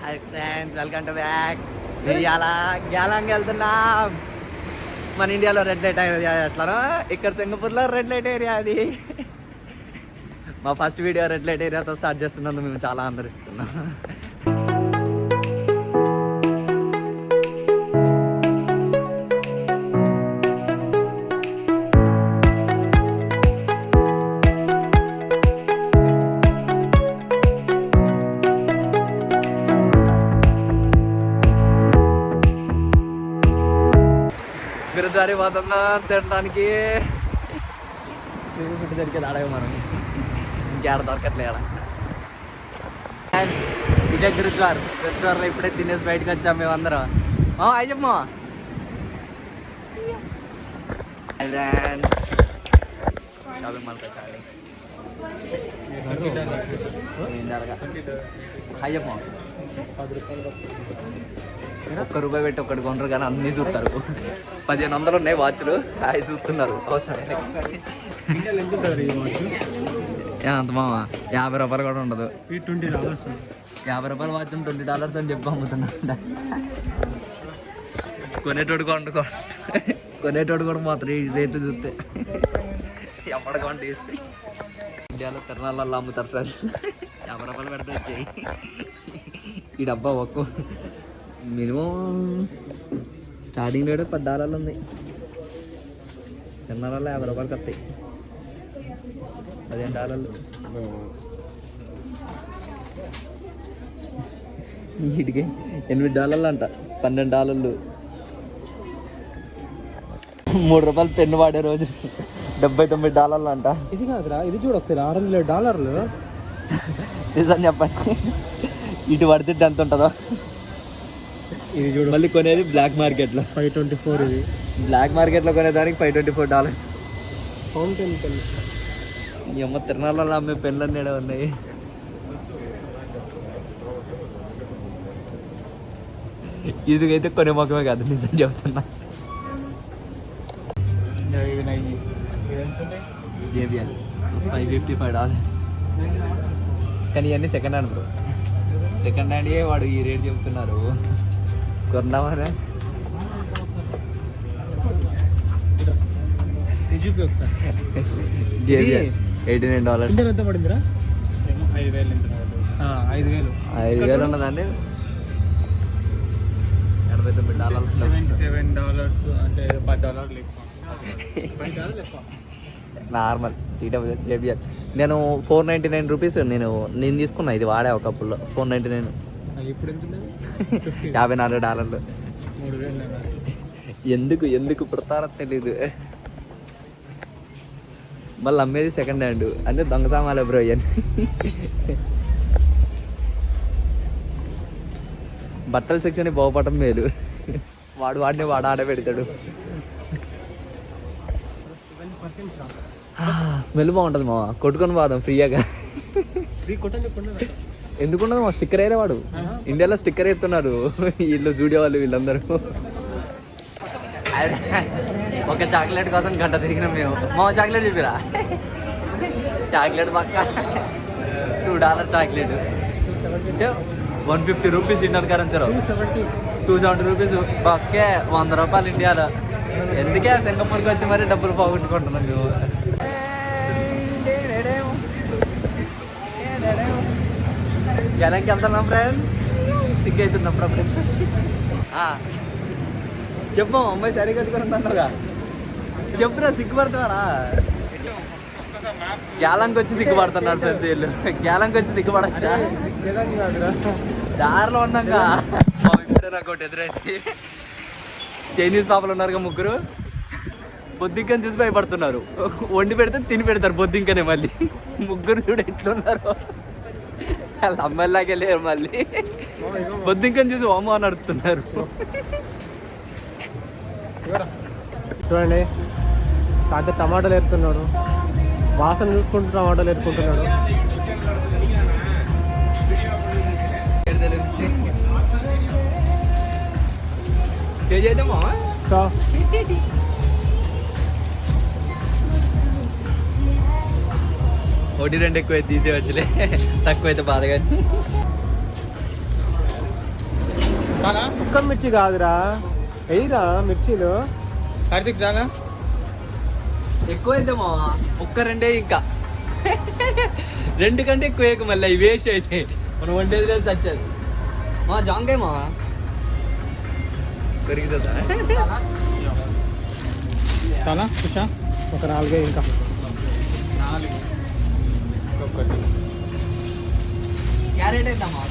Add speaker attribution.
Speaker 1: Hi friends, welcome to back. ఇవాళ గ్యాలాంగ్ వెళ్తున్నాం. మన ఇండియాలో రెడ్ లైట్ ఏరియా ఎట్లానో ఇక్కడ సింగపూర్లో రెడ్ లైట్ ఏరియా అది. మా ఫస్ట్ వీడియో రెడ్ లైట్ ఏరియాతో స్టార్ట్ చేస్తున్నందుకు మేము చాలా ఆనందిస్తున్నాం. బిరుదారి పోతున్నా తినడానికి. ఫుడ్ దొరికేది ఆడగా మనం ఇంకేడ దొరకట్లే ఆడ. ఇదే గురుద్వార్లో ఇప్పుడే తినేసి బయటకు వచ్చాం మేమందరం. అయ్యమ్మా షాపింగ్ మాల్కి వచ్చాండి. అయ్యమ్మా ₹1 పెట్టి ఒకటి కొంటారు కానీ అన్నీ చూస్తారు. 1500 ఉన్నాయి వాచ్లు, అవి చూస్తున్నారు. అంత మామ ₹50 కూడా ఉండదు. ₹50 వాచ్ $20 అని చెప్పి అమ్ముతున్నా. కొనేటోడు కొనేటోడు కూడా మాత్రం ఈ రేట్లు చూస్తే ఎప్పటికంటే ఇండియాలో తిరణాలలో అమ్ముతారు ఫ్రెండ్స్. ₹50 పెడితే వచ్చాయి. ఈ డబ్బా ఒక్క మినిమం స్టార్టింగ్ రేట్ $10 ఉంది. తిరణాలలో ₹50 వస్తాయి. $15. వీటికి $8 అంట. $12. ₹3 పెన్ను వాడే రోజు $79 అంట.
Speaker 2: ఇది కాదురా, ఇది చూడు ఒకసారి $600.
Speaker 1: నిజం చెప్పండి, ఇటు పడితే ఎంత ఉంటుందో.
Speaker 2: ఇది చూడు,
Speaker 1: మళ్ళీ కొనేది బ్లాక్ మార్కెట్లో
Speaker 2: $524. ఇది
Speaker 1: బ్లాక్ మార్కెట్లో కొనేదానికి $524.
Speaker 2: Fountain pen.
Speaker 1: ఈ అమ్మ తిరణాలలో అమ్మే పెన్లు అన్నీ ఉన్నాయి. ఇదిగైతే కొనే మొక్కమే కాదు, నిజం చెప్తున్నా. JBL $555. కానీ ఇవన్నీ second hand bro. Second hand వాడు ఈ రేట్ చెప్తున్నారు. కొన్నామనే JBL $89.
Speaker 2: ఎంత పడిందిరా?
Speaker 1: 5,000 ఉన్నదండి. $89.
Speaker 2: $7 అంటే $10
Speaker 1: నార్మల్ JBL. నేను ₹499 నేను తీసుకున్నా. ఇది వాడా ఒకప్పుల్లో $499.
Speaker 2: ఇప్పుడు ఎంత
Speaker 1: $54. ఎందుకు పుడతారో తెలీదు. మళ్ళీ అమ్మేది సెకండ్ హ్యాండ్ అంటే దొంగ సామాన్లు బ్రో. బట్టల సెక్షన్ బాగుపడటం మేలు. వాడిని వాడు ఆడ పెడతాడు. స్మెల్ బాగుంటుంది మా. కొట్టుకొని పోదాం ఫ్రీగా. ఎందుకున్నది మా స్టిక్కర్ అయ్యే వాడు. ఇండియాలో స్టిక్కర్ ఎత్తున్నారు వీళ్ళు జూడియో వాళ్ళు వీళ్ళందరూ. ఒక చాక్లెట్ కోసం గంట తిరిగినాం మేము. మా చాక్లెట్ చూపిరా. చాక్లెట్ పక్క $2 చాక్లెట్ అంటే ₹150 ఇండియన్ కరెన్సీ. ₹270 పక్కే ₹100 ఇండియాలో. ఎందుకే సింగపూర్కి వచ్చి మరి డబ్బులు పోగొట్టుకుంటున్నాం మేము. గెలంకి వెళ్తున్నాం ఫ్రెండ్స్. సిగ్గు అవుతున్నప్పుడు చెప్పు. అమ్మాయి సరి కట్టుకున్నాగా చెప్పురా. సిగ్గుపడుతున్నారా? గ్యాలంకి వచ్చి సిగ్గుపడుతున్నారు ఫ్రెండ్స్ వీళ్ళు. గ్యాలంకి వచ్చి సిగ్గుపడచ్చా? దారిలో ఉన్నాక నాకు ఒకటి ఎదురైంది. చైనీస్ పాపలు ఉన్నారుగా ముగ్గురు. బొద్దింకని చూసి భయపడుతున్నారు. వండి పెడితే తిని పెడతారు బొద్దింకనే. మళ్ళీ ముగ్గురు చూడు ఎట్లున్నారు. వాళ్ళ అమ్మాయిలాగే లేరు. మళ్ళీ బొద్దింకని చూసి ఓమో అని అడుగుతున్నారు.
Speaker 2: చూడండి, తాత టమాటాలు ఎత్తున్నాడు. వాసన చూసుకుంటూ టమాటాలు ఎత్తుకుంటున్నాడు.
Speaker 1: ఒకటి రెండు ఎక్కువ తీసేవచ్చులే, తక్కువ అయితే బాధ. కానీ
Speaker 2: చాలా ఒక్క మిర్చి కాదురా, వెయ్యిరా మిర్చీలు. కార్తీక్ చాలా
Speaker 1: ఎక్కువైతే మావా, ఒక్క రెండే ఇంకా. 2 కంటే ఎక్కువ వేయకు, మళ్ళీ ఇవి వేస్ట్ అయితే మనం వండేది లేదు చచ్చేది. మా జాంకాయ మావా పెరిగితుందా?
Speaker 2: చాలా చూసా, ఒక 4 ఇంకా 4 ఒక్కొక్కటి.
Speaker 1: క్యారెట్ అయితే మావా